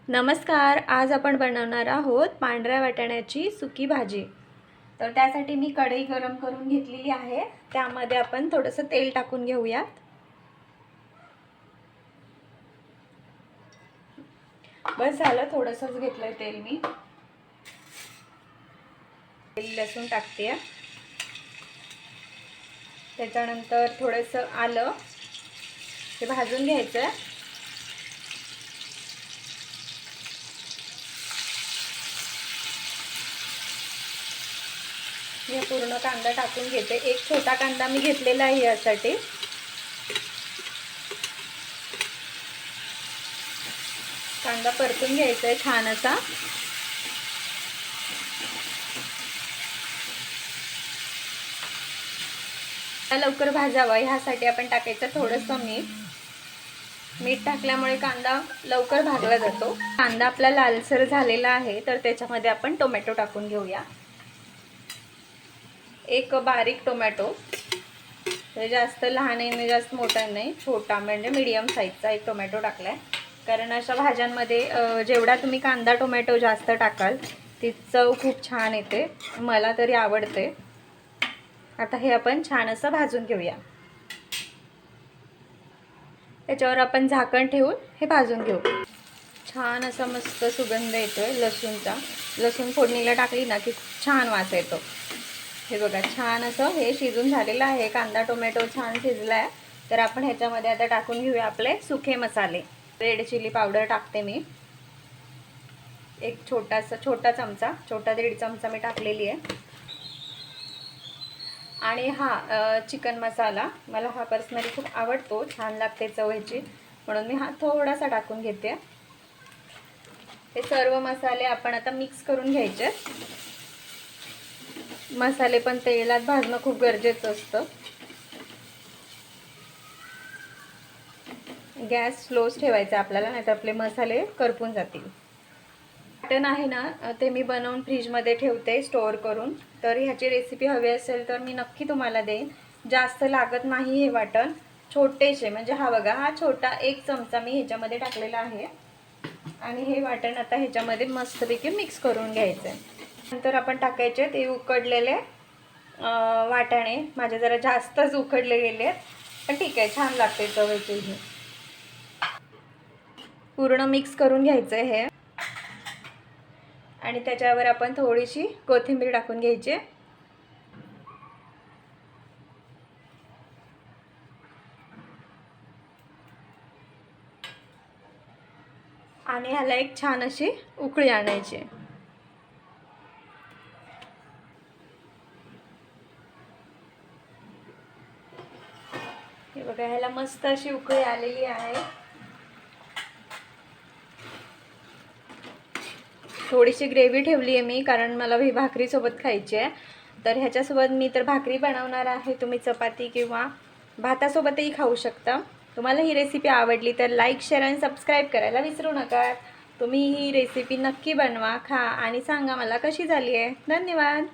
नमस्कार. आज आपण बनवणार आहोत पांढऱ्या वाटाण्याची सुकी भाजी. तर त्यासाठी मी कढई गरम करून घेतलेली आहे. त्यामध्ये आपण थोडंसं तेल टाकून घेऊयात. बस झालं, थोडंसंच घेतलंय तेल मी. लसूण टाकते. त्याच्यानंतर थोडंसं आलं ते भाजून घ्यायचं. मी पूर्ण कांदा टाकून घेते. एक छोटा कांदा मी घेतलेला आहे यासाठी. कांदा परतून घ्यायचा आहे छान असा. लवकर भाजावा ह्यासाठी आपण टाकायचं थोडंसं मीठ टाकल्यामुळे कांदा लवकर भाजला जातो. कांदा आपला लालसर झालेला आहे, तर त्याच्यामध्ये आपण टोमॅटो टाकून घेऊया. एक बारीक टोमॅटो, जास्त लहान नाही जास्त मोठा नाही, छोटा म्हणजे मीडियम साईजचा एक टोमॅटो टाकलाय. कारण अशा भाज्यांमध्ये जेवढा तुम्ही कांदा टोमॅटो जास्त टाकाल ती चव खूप छान येते, मला तरी आवडते. आता हे आपण छान असं भाजून घेऊया. त्याच्यावर आपण झाकण ठेवून हे भाजून घेऊ. छान असा मस्त सुगंध येतोय लसूणचा. लसूण फोडणीला टाकली ना की छान वास येतो. हे बघा, छान असं हे शिजून झालेलं आहे. कांदा टोमॅटो छान शिजला आहे. तर आपण ह्याच्यामध्ये आता टाकून घेऊया आपले सुखे मसाले. रेड चिली पावडर टाकते मी, एक छोटा चमचा, छोटा 1.5 चमचा मी टाकलेली आहे. आणि हा चिकन मसाला, मला हा पर्सनली खूप आवडतो, छान लागते चव ह्याची, म्हणून मी हा थोडासा टाकून घेते. हे सर्व मसाले आपण आता मिक्स करून घ्यायचे. मसाले पण तेलात भाजणं खूप गरजेचं असतं. गॅस स्लोच ठेवायचा आपल्याला, नाहीतर आपले मसाले करपून जातील. वाटण आहे ना ते मी बनवून फ्रीजमध्ये ठेवते स्टोअर करून. तर ह्याची रेसिपी हवी असेल तर मी नक्की तुम्हाला देईन. जास्त लागत नाही हे वाटण, छोटेसे, म्हणजे हा बघा, हा छोटा 1 चमचा मी ह्याच्यामध्ये टाकलेला आहे. आणि हे वाटण आता ह्याच्यामध्ये मस्तपैकी मिक्स करून घ्यायचं आहे. नंतर आपण टाकायचे ते उकडलेले वाटाणे. माझे जरा जास्तच उकडले गेले, पण ठीक आहे, छान लागते चव याची. पूर्ण मिक्स करून घ्यायचं आहे हे. आणि त्याच्यावर आपण थोडीशी कोथिंबीर टाकून घ्यायची. आणि ह्याला एक छान अशी उकळी आणायची. हे बघा, ह्याला मस्त अशी उकळी आलेली आहे. थोडीशी ग्रेव्ही ठेवली आहे मी, कारण मला ही भाकरीसोबत खायची आहे. तर ह्याच्यासोबत मी तर भाकरी बनवणार आहे. तुम्ही चपाती किंवा भातासोबतही खाऊ शकता. तुम्हाला ही रेसिपी आवडली तर लाईक, शेअर आणि सबस्क्राईब करायला विसरू नका. तुम्ही ही रेसिपी नक्की बनवा, खा आणि सांगा मला कशी झाली आहे. धन्यवाद.